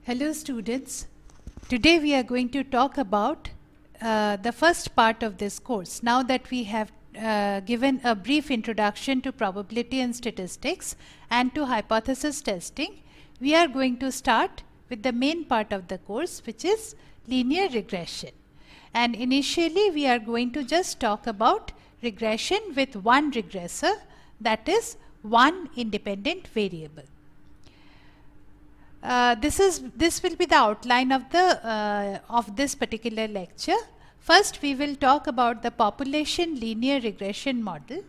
Hello students, today we are going to talk about the first part of this course. Now that we have given a brief introduction to probability and statistics and to hypothesis testing, we are going to start with the main part of the course, which is linear regression. And initially we are going to just talk about regression with one regressor, that is one independent variable. This will be the outline of this particular lecture. First, we will talk about the population linear regression model.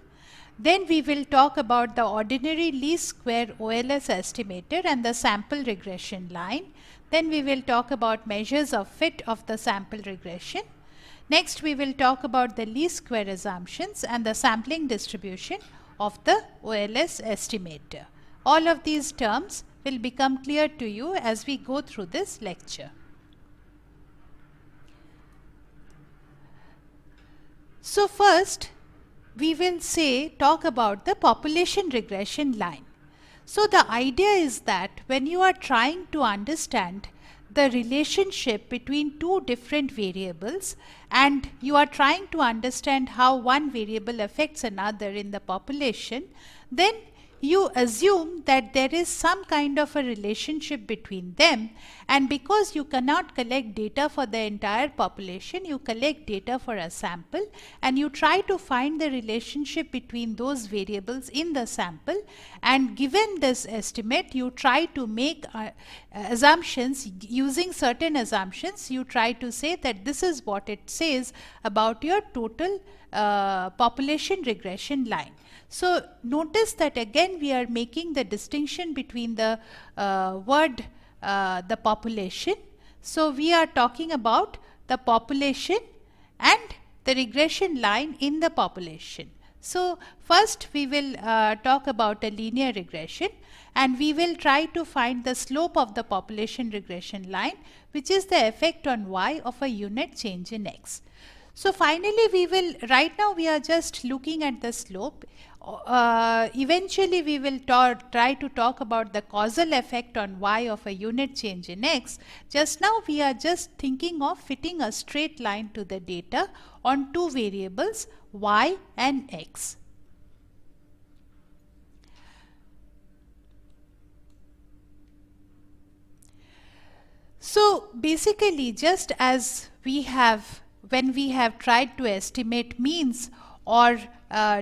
Then we will talk about the ordinary least square OLS estimator and the sample regression line. Then we will talk about measures of fit of the sample regression. Next, we will talk about the least square assumptions and the sampling distribution of the OLS estimator. All of these terms will become clear to you as we go through this lecture. So first we will talk about the population regression line. So the idea is that when you are trying to understand the relationship between two different variables and you are trying to understand how one variable affects another in the population, then you assume that there is some kind of a relationship between them, and because you cannot collect data for the entire population, you collect data for a sample and you try to find the relationship between those variables in the sample, and given this estimate you try to make assumptions. Using certain assumptions you try to say that this is what it says about your total population regression line. So notice that again we are making the distinction between the word the population. So we are talking about the population and the regression line in the population. So first we will talk about a linear regression, and we will try to find the slope of the population regression line, which is the effect on y of a unit change in x. So finally right now we are just looking at the slope. Eventually we will try to talk about the causal effect on y of a unit change in x. Just now we are just thinking of fitting a straight line to the data on two variables y and x. So basically, just as when we have tried to estimate means or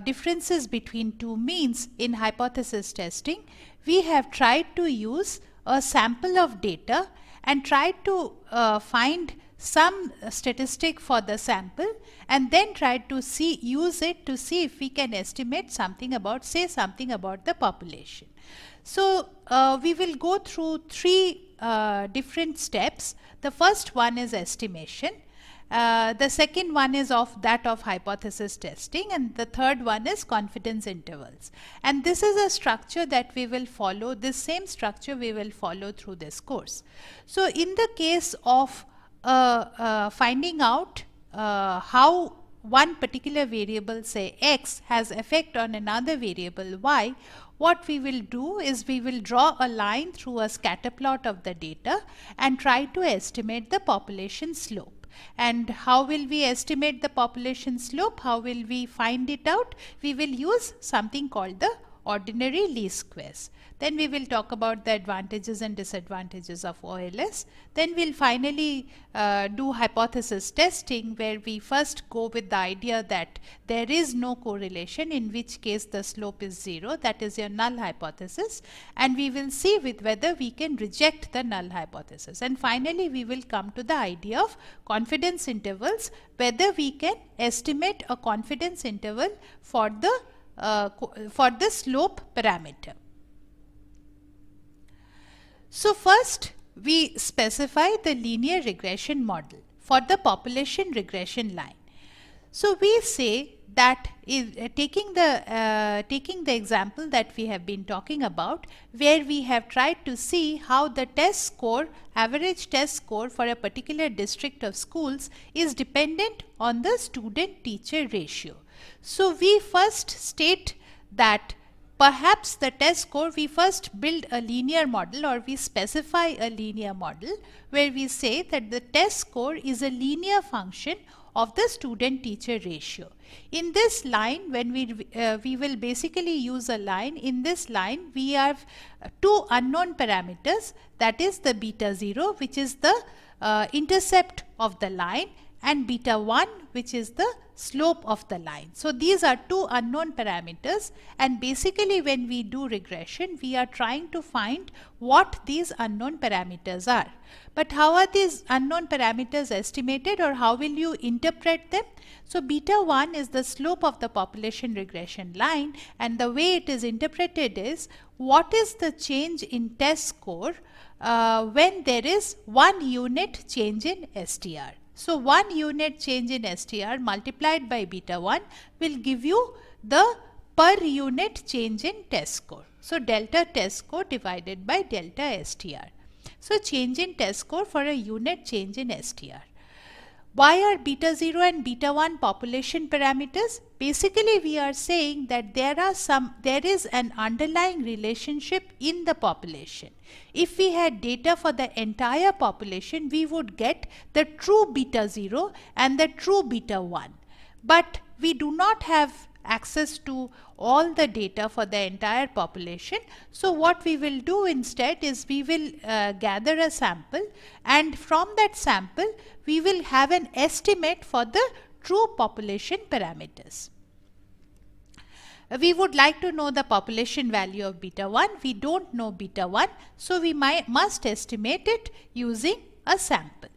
differences between two means in hypothesis testing, we have tried to use a sample of data and tried to find some statistic for the sample, and then tried to use it to see if we can estimate something about, say something about the population. So we will go through three different steps. The first one is estimation. The second one is that of hypothesis testing, and the third one is confidence intervals. And this is a structure that we will follow, this same structure we will follow through this course. So in the case of finding out how one particular variable, say x, has effect on another variable y, what we will do is we will draw a line through a scatter plot of the data and try to estimate the population slope. And how will we estimate the population slope? How will we find it out? We will use something called the ordinary least squares. Then we will talk about the advantages and disadvantages of OLS. Then we'll finally do hypothesis testing, where we first go with the idea that there is no correlation, in which case the slope is 0, that is your null hypothesis, and we will see whether we can reject the null hypothesis. And finally we will come to the idea of confidence intervals, whether we can estimate a confidence interval for the slope parameter. So first we specify the linear regression model for the population regression line. So we say that taking the example that we have been talking about, where we have tried to see how the average test score for a particular district of schools is dependent on the student-teacher ratio. So we first state that perhaps the test score, we first build a linear model, or we specify a linear model where we say that the test score is a linear function of the student teacher ratio. In this line, when we will basically use a line. In this line we have two unknown parameters, that is the beta 0, which is the intercept of the line, and beta 1, which is the slope of the line. So these are two unknown parameters, and basically when we do regression, we are trying to find what these unknown parameters are. But how are these unknown parameters estimated, or how will you interpret them? So beta 1 is the slope of the population regression line, and the way it is interpreted is what is the change in test score when there is 1 unit change in STR. So 1 unit change in STR multiplied by beta 1 will give you the per unit change in test score. So delta test score divided by delta STR. So change in test score for a unit change in STR. Why are beta 0 and beta 1 population parameters? Basically we are saying that there is an underlying relationship in the population. If we had data for the entire population, we would get the true beta 0 and the true beta 1. But we do not have access to all the data for the entire population. So what we will do instead is we will gather a sample, and from that sample we will have an estimate for the true population parameters. We would like to know the population value of beta 1. We don't know beta 1, so we must estimate it using a sample.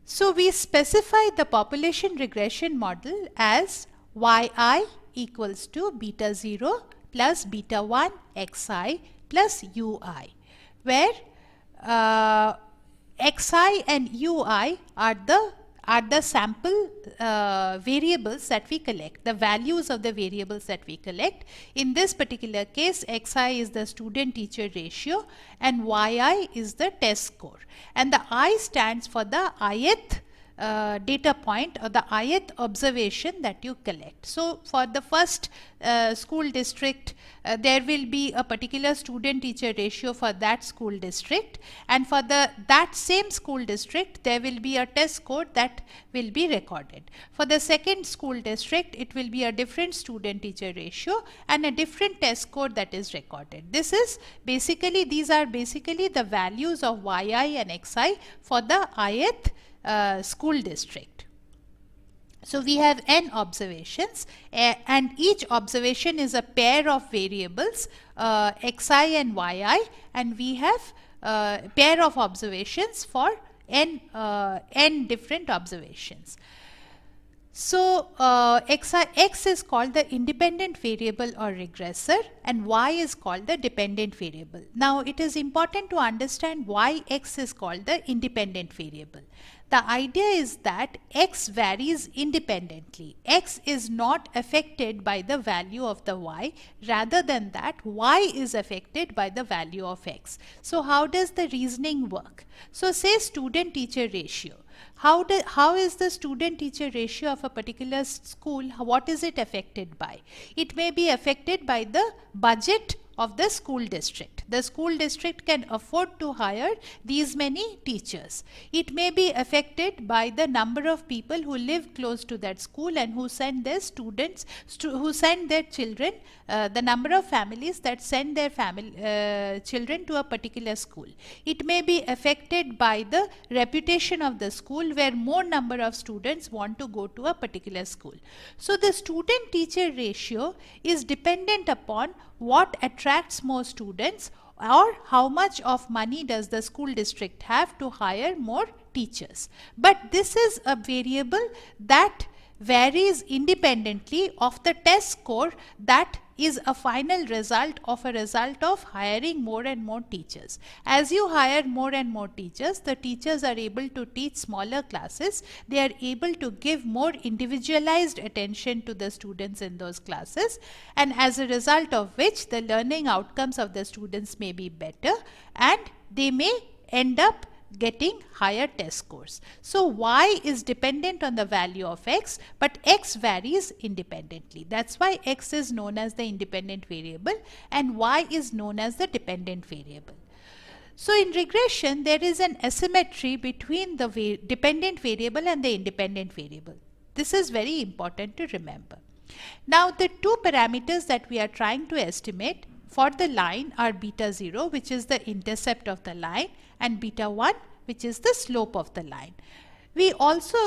So we specify the population regression model as yi equals to beta 0 plus beta 1 xi plus ui, where xi and ui are the sample variables that we collect, the values of the variables that we collect. In this particular case, xi is the student teacher ratio and yi is the test score, and the I stands for the ith data point or the ith observation that you collect. So for the first school district, there will be a particular student teacher ratio for that school district, and for that same school district there will be a test score that will be recorded. For the second school district, it will be a different student teacher ratio and a different test score that is recorded. These are basically the values of yi and xi for the ith school district. So we have n observations, and each observation is a pair of variables xi and yi, and we have pair of observations for n different observations. So x is called the independent variable or regressor, and y is called the dependent variable. Now it is important to understand why x is called the independent variable. The idea is that x varies independently. X is not affected by the value of the y, rather than that y is affected by the value of x. So how does the reasoning work? So say student teacher ratio. How is the student teacher ratio of a particular school, what is it affected by? It may be affected by the budget of the school district. The school district can afford to hire these many teachers. It may be affected by the number of people who live close to that school and who send their students, who send their children, the number of families that send their children to a particular school. It may be affected by the reputation of the school, where more number of students want to go to a particular school. So the student teacher ratio is dependent upon what attracts more students, or how much of money does the school district have to hire more teachers. But this is a variable that varies independently of the test score that is a final result of hiring more and more teachers. As you hire more and more teachers, the teachers are able to teach smaller classes. They are able to give more individualized attention to the students in those classes, and as a result of which the learning outcomes of the students may be better, and they may end up getting higher test scores. So y is dependent on the value of x, but x varies independently. That's why x is known as the independent variable and y is known as the dependent variable. So in regression, there is an asymmetry between the dependent variable and the independent variable. This is very important to remember. Now the two parameters that we are trying to estimate for the line are beta 0, which is the intercept of the line, and beta 1, which is the slope of the line. We also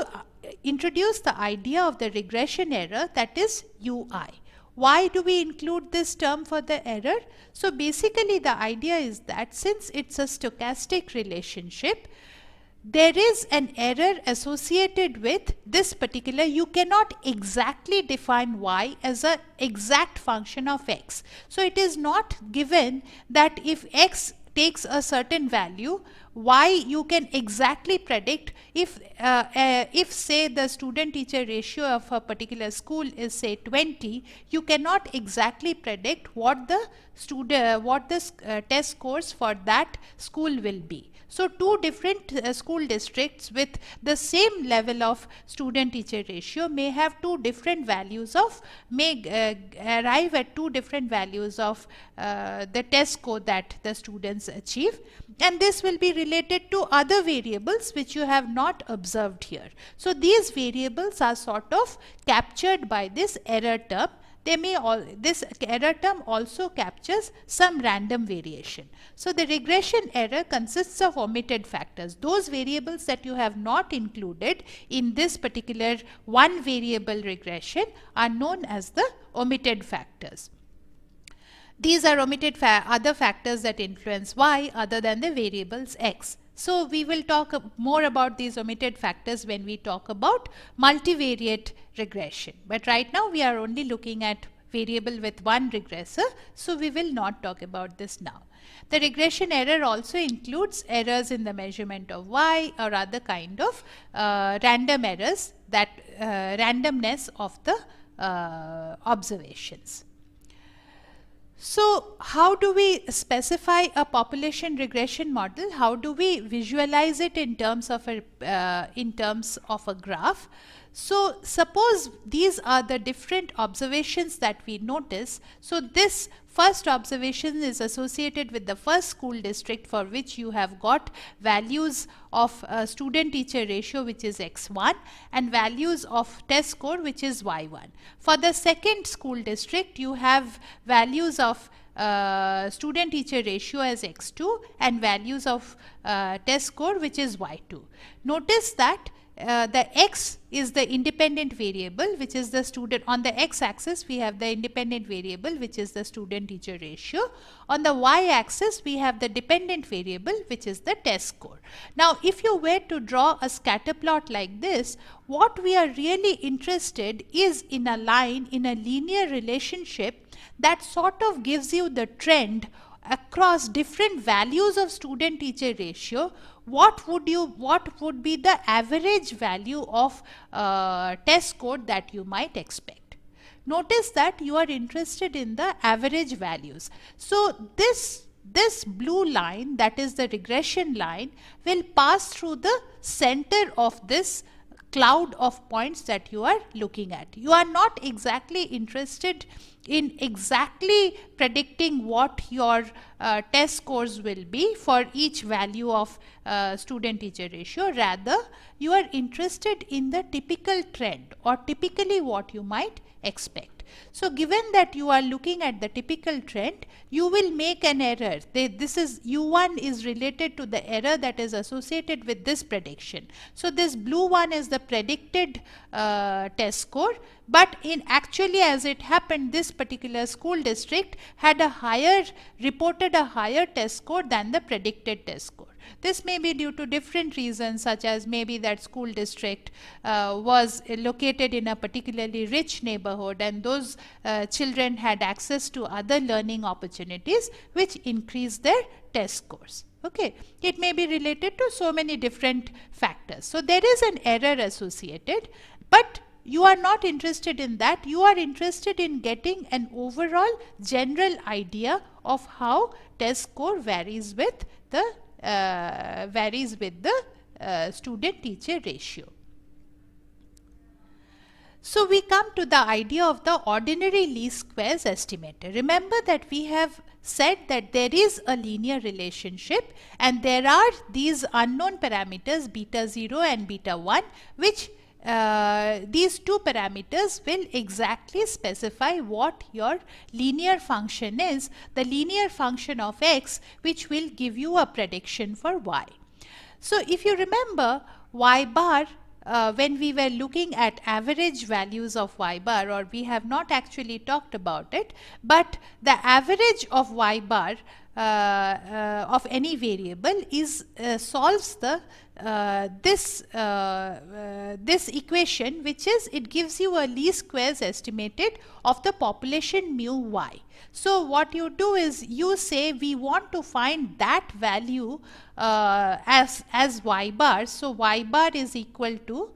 introduced the idea of the regression error, that is ui. Why do we include this term for the error? So basically the idea is that since it's a stochastic relationship, there is an error associated with this particular, you cannot exactly define y as an exact function of x. So it is not given that if x takes a certain value, y you can exactly predict. If say the student teacher ratio of a particular school is say 20, you cannot exactly predict what the test scores for that school will be. So two different school districts with the same level of student teacher ratio may have two different values of, arrive at two different values of the test score that the students achieve, and this will be related to other variables which you have not observed here. So these variables are sort of captured by this error term. This error term also captures some random variation. So the regression error consists of omitted factors. Those variables that you have not included in this particular one variable regression are known as the omitted factors. These are omitted other factors that influence y other than the variables x. So we will talk more about these omitted factors when we talk about multivariate regression. But right now we are only looking at variable with one regressor, so we will not talk about this now. The regression error also includes errors in the measurement of y or other kind of random errors, that randomness of the observations. So how do we specify a population regression model? How do we visualize it in terms of a graph? So suppose these are the different observations that we notice. So this first observation is associated with the first school district for which you have got values of student teacher ratio, which is x1, and values of test score, which is y1. For the second school district, you have values of student teacher ratio as x2 and values of test score, which is y2. Notice that the x is the independent variable, which is the student. On the x axis we have the independent variable, which is the student teacher ratio. On the y axis we have the dependent variable, which is the test score. Now if you were to draw a scatter plot like this, what we are really interested is in a line, in a linear relationship that sort of gives you the trend across different values of student teacher ratio. What would be the average value of test score that you might expect? Notice that you are interested in the average values. So this blue line, that is the regression line, will pass through the center of this cloud of points that you are looking at. You are not exactly interested in exactly predicting what your test scores will be for each value of student teacher ratio. Rather, you are interested in the typical trend or typically what you might expect. So given that you are looking at the typical trend, you will make an error. This is U1 is related to the error that is associated with this prediction. So this blue one is the predicted test score, but in actually as it happened, this particular school district had reported a higher test score than the predicted test score. This may be due to different reasons, such as maybe that school district was located in a particularly rich neighborhood and those children had access to other learning opportunities which increased their test scores. Okay, it may be related to so many different factors. So there is an error associated, but you are not interested in that. You are interested in getting an overall general idea of how test score varies with the varies with the student-teacher ratio. So we come to the idea of the ordinary least squares estimator. Remember that we have said that there is a linear relationship and there are these unknown parameters beta 0 and beta 1, which these two parameters will exactly specify what your linear function is, the linear function of x, which will give you a prediction for y. So if you remember, y bar, when we were looking at average values of y bar, or we have not actually talked about it, but the average of y bar of any variable is solves the this equation, which is, it gives you a least squares estimated of the population mu y. So what you do is you say we want to find that value as y bar. So y bar is equal to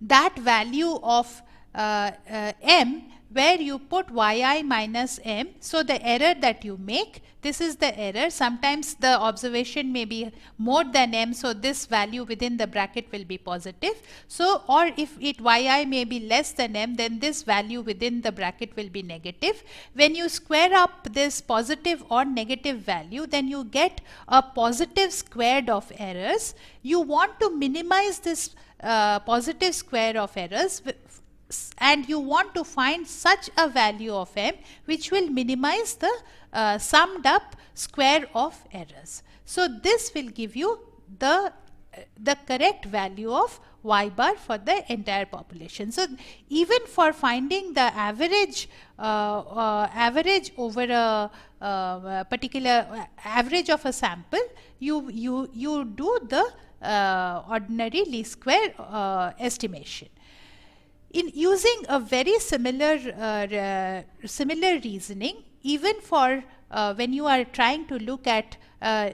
that value of m, where you put yi minus m. So the error that you make, this is the error. Sometimes the observation may be more than m, so this value within the bracket will be positive. So, or if it yi may be less than m, then this value within the bracket will be negative. When you square up this positive or negative value, then you get a positive squared of errors. You want to minimize this positive square of errors, and you want to find such a value of m which will minimize the summed up square of errors. So this will give you the correct value of y bar for the entire population. So even for finding the average average over a particular average of a sample, you do the ordinary least square estimation. In using a very similar reasoning, even for when you are trying to look at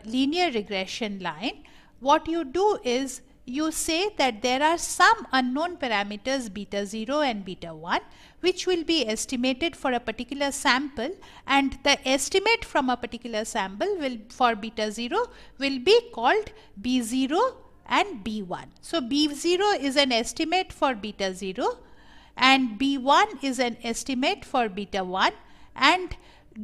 linear regression line, what you do is you say that there are some unknown parameters beta 0 and beta 1, which will be estimated for a particular sample, and the estimate from a particular sample will, for beta 0, will be called b0 and b1. So b0 is an estimate for beta 0 and b1 is an estimate for beta 1, and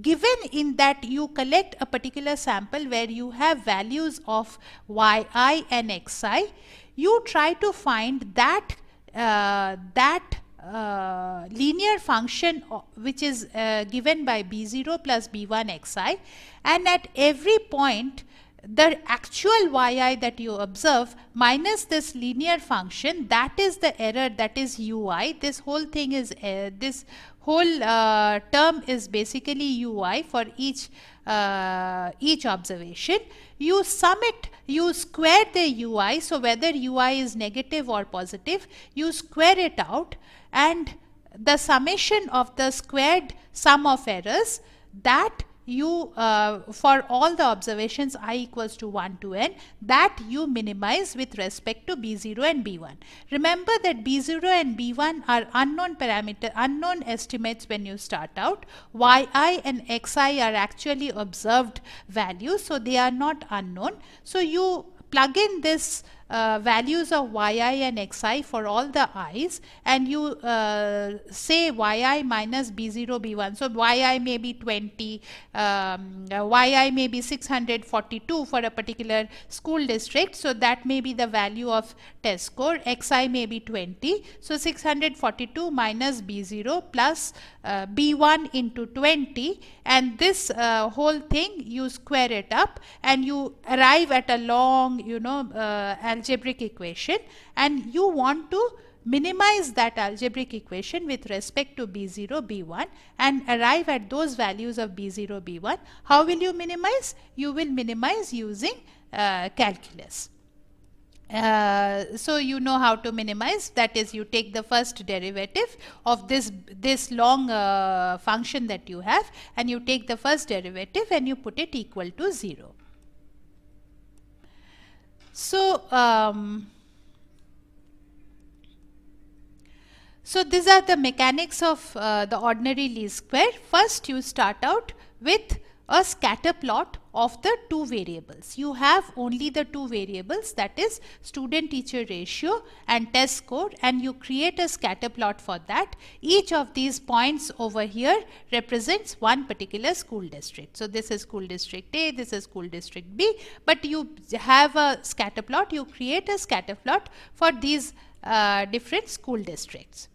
given in that you collect a particular sample where you have values of yi and xi, you try to find that linear function which is given by b0 plus b1 xi, and at every point the actual yi that you observe minus this linear function, that is the error, that is ui. This whole thing is this whole term is basically ui for each observation. You sum it, you square the ui, so whether ui is negative or positive, you square it out, and the summation of the squared sum of errors, that you for all the observations I equals to 1 to n, that you minimize with respect to b0 and b1. Remember that b0 and b1 are unknown parameter, unknown estimates when you start out. Yi and xi are actually observed values, so they are not unknown. So you plug in this values of yi and xi for all the i's, and you say yi minus b0 b1. So yi may be 20, yi may be 642 for a particular school district, so that may be the value of test score. Xi may be 20, so 642 minus b0 plus b1 into 20, and this whole thing you square it up and you arrive at a long, algebraic equation, and you want to minimize that algebraic equation with respect to b0 b1 and arrive at those values of b0 b1. How will you minimize? You will minimize using calculus. So you know how to minimize, that is, you take the first derivative of this long function that you have, and you take the first derivative and you put it equal to 0. So so these are the mechanics of the ordinary least square. First you start out with a scatter plot of the two variables. You have only the two variables, that is student teacher ratio and test score, and you create a scatter plot for that. Each of these points over here represents one particular school district. So this is school district A, this is school district B, but you have a scatter plot, you create a scatter plot for these different school districts.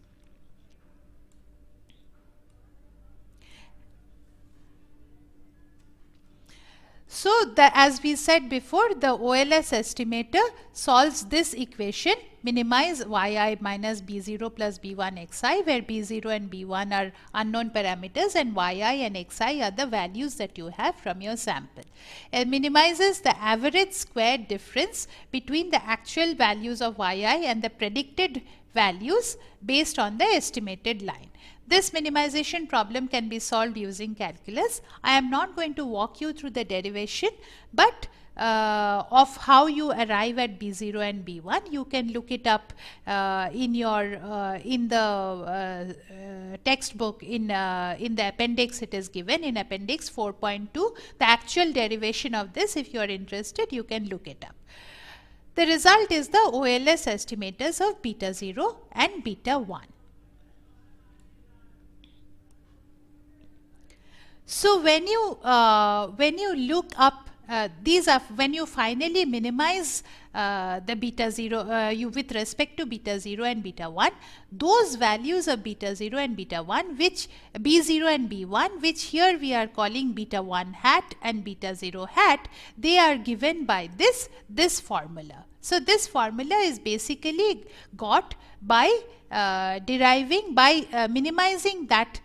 So, as we said before, the OLS estimator solves this equation, minimize yi minus b0 plus b1 xi, where b0 and b1 are unknown parameters and yi and xi are the values that you have from your sample. It minimizes the average squared difference between the actual values of yi and the predicted values based on the estimated line. This minimization problem can be solved using calculus. I am not going to walk you through the derivation, but of how you arrive at B0 and B1. You can look it up in the textbook. In the appendix it is given in appendix 4.2. The actual derivation of this, if you are interested, you can look it up. The result is the OLS estimators of beta 0 and beta 1. So when you look up these are, when you finally minimize the beta 0 with respect to beta 0 and beta 1, those values of beta 0 and beta 1, which b0 and b1, which here we are calling beta 1 hat and beta 0 hat, they are given by this formula. So this formula is basically got by minimizing that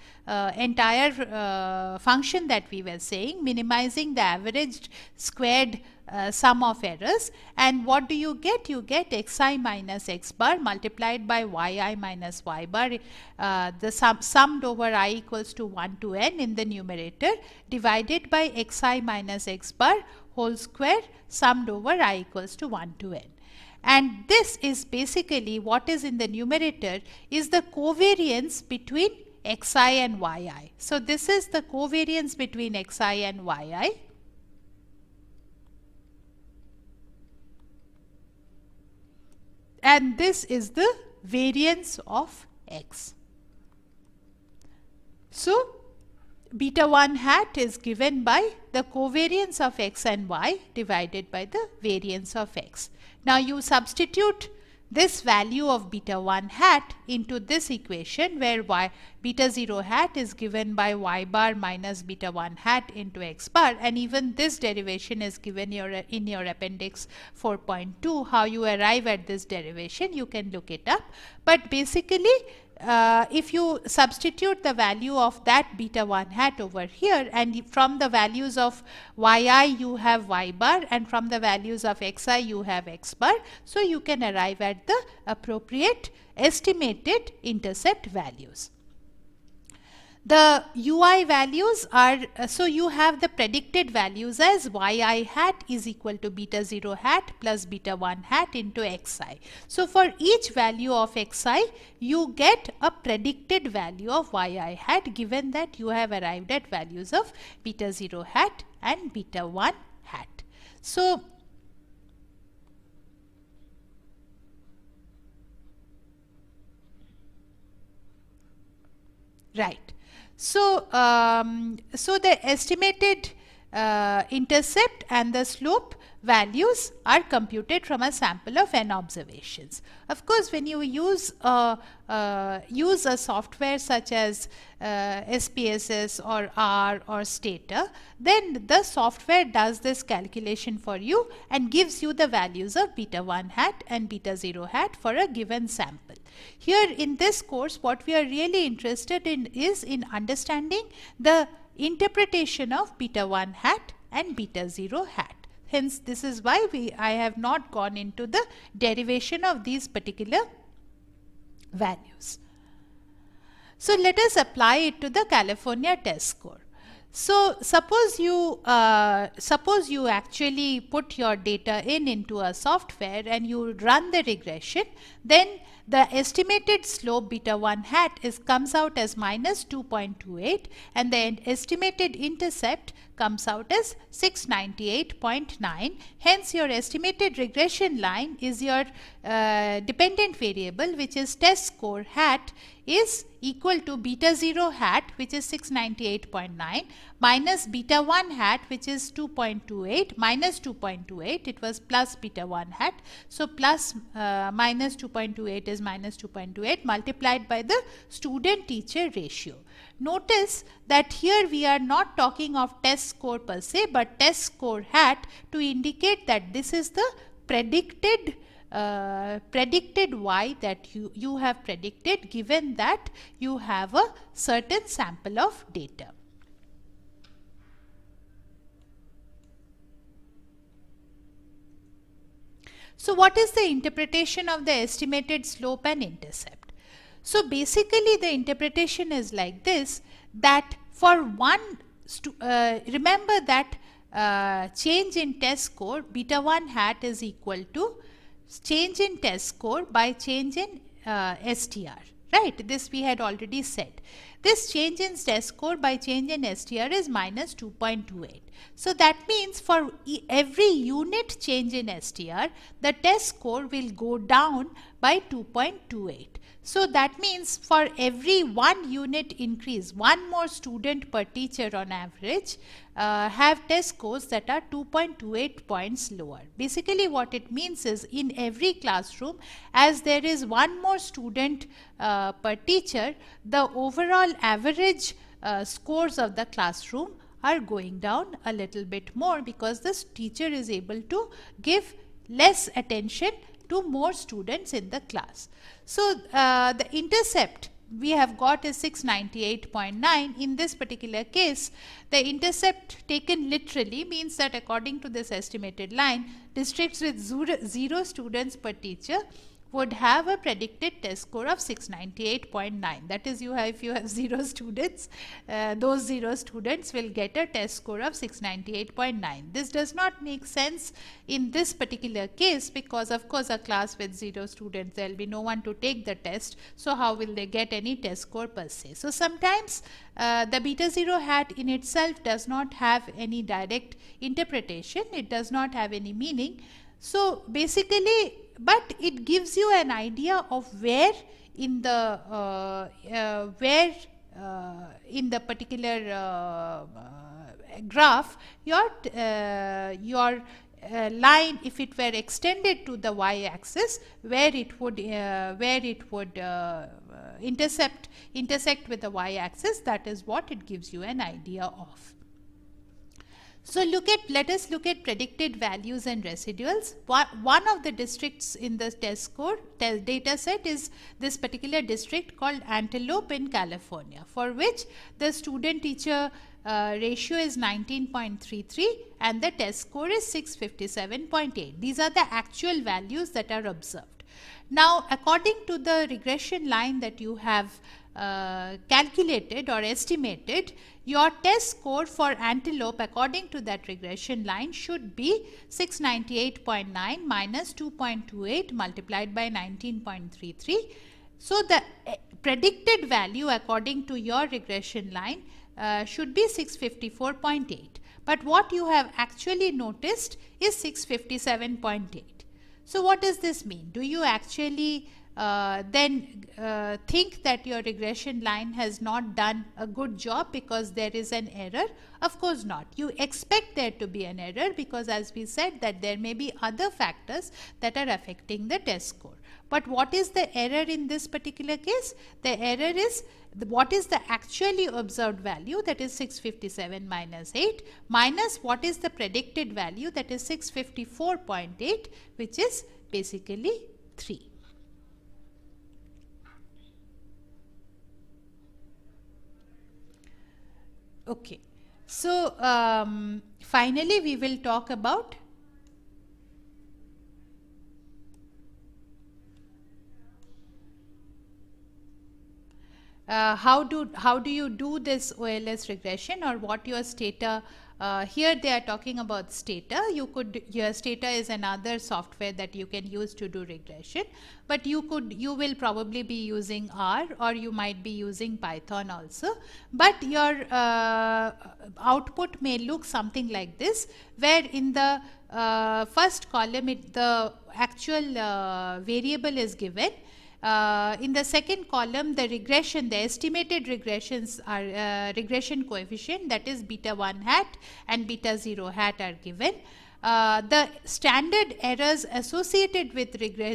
entire function that we were saying, minimizing the averaged squared sum of errors, and what do you get? You get xi minus x bar multiplied by yi minus y bar, the summed over I equals to 1 to n in the numerator, divided by xi minus x bar whole square summed over I equals to 1 to n. And this is basically what is in the numerator is the covariance between xi and yi. So this is the covariance between xi and yi. And this is the variance of x. So beta 1 hat is given by the covariance of x and y divided by the variance of x. Now you substitute this value of beta 1 hat into this equation, where beta 0 hat is given by y bar minus beta 1 hat into x bar, and even this derivation is given in your appendix 4.2. How you arrive at this derivation, you can look it up, but basically if you substitute the value of that beta 1 hat over here, and from the values of yi you have y bar, and from the values of xi you have x bar, so you can arrive at the appropriate estimated intercept values. The UI values are, so you have the predicted values as yi hat is equal to beta 0 hat plus beta 1 hat into xi. So for each value of xi, you get a predicted value of yi hat, given that you have arrived at values of beta 0 hat and beta 1 hat. So right. So, so the estimated intercept and the slope values are computed from a sample of n observations. Of course, when you use a software such as SPSS or R or Stata, then the software does this calculation for you and gives you the values of beta 1 hat and beta 0 hat for a given sample. Here in this course, what we are really interested in is in understanding the interpretation of beta 1 hat and beta 0 hat. Hence, this is why I have not gone into the derivation of these particular values. So let us apply it to the California test score. So suppose you actually put your data into a software and you run the regression, then the estimated slope beta 1 hat comes out as minus 2.28 and the estimated intercept comes out as 698.9. Hence, your estimated regression line is your dependent variable, which is test score hat, is equal to beta 0 hat, which is 698.9, minus beta 1 hat, which is 2.28, minus 2.28, it was plus beta 1 hat. So, plus minus 2.28 is minus 2.28 multiplied by the student-teacher ratio. Notice that here we are not talking of test score per se, but test score hat to indicate that this is the predicted y that you have predicted, given that you have a certain sample of data. So, what is the interpretation of the estimated slope and intercept? So, basically the interpretation is like this, that for one, remember that change in test score beta 1 hat is equal to change in test score by change in STR, right? This we had already said. This change in test score by change in STR is minus 2.28. So, that means for every unit change in STR, the test score will go down by 2.28. So, that means for every 1 unit increase, 1 more student per teacher on average have test scores that are 2.28 points lower. Basically, what it means is in every classroom, as there is 1 more student per teacher, the overall average scores of the classroom are going down a little bit more, because this teacher is able to give less attention to more students in the class. So, the intercept we have got is 698.9. In this particular case, the intercept taken literally means that according to this estimated line, districts with 0 students per teacher would have a predicted test score of 698.9. That is, if you have 0 students, those 0 students will get a test score of 698.9. This does not make sense in this particular case, because of course a class with 0 students, there will be no one to take the test. So, how will they get any test score per se? So, sometimes the beta 0 hat in itself does not have any direct interpretation, it does not have any meaning. So, basically, but it gives you an idea of where in the particular graph your line, if it were extended to the y-axis, where it would intersect with the y-axis. That is what it gives you an idea of. So, let us look at predicted values and residuals. One of the districts in the test score data set is this particular district called Antelope in California, for which the student teacher ratio is 19.33 and the test score is 657.8. These are the actual values that are observed. Now, according to the regression line that you have calculated or estimated, your test score for Antelope according to that regression line should be 698.9 minus 2.28 multiplied by 19.33. So, the predicted value according to your regression line should be 654.8. But what you have actually noticed is 657.8. So, what does this mean? Do you actually then think that your regression line has not done a good job because there is an error? Of course not. You expect there to be an error, because as we said that there may be other factors that are affecting the test score. But what is the error in this particular case? The error is what is the actually observed value, that is 657 minus 8, minus what is the predicted value, that is 654.8, which is basically 3. Okay. So, finally we will talk about how do you do this OLS regression, or what your Here they are talking about Stata. Stata is another software that you can use to do regression, but you will probably be using R, or you might be using Python also. But your output may look something like this, where in the first column the actual variable is given. In the second column, the estimated regressions are regression coefficient, that is beta 1 hat and beta 0 hat are given. The standard errors associated with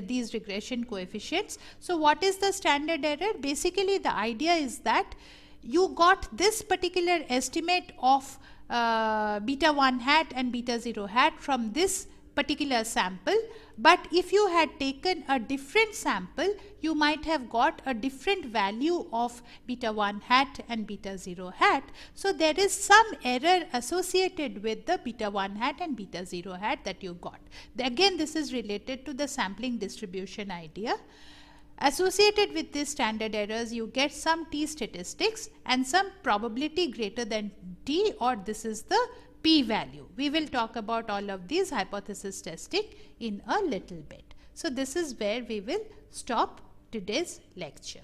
these regression coefficients. So what is the standard error? Basically, the idea is that you got this particular estimate of beta 1 hat and beta 0 hat from this particular sample, but if you had taken a different sample, you might have got a different value of beta 1 hat and beta 0 hat. So there is some error associated with the beta 1 hat and beta 0 hat that you got. Again, this is related to the sampling distribution idea. Associated with these standard errors, you get some t statistics and some probability greater than t, or this is the p-value. We will talk about all of these hypothesis testing in a little bit. So this is where we will stop today's lecture.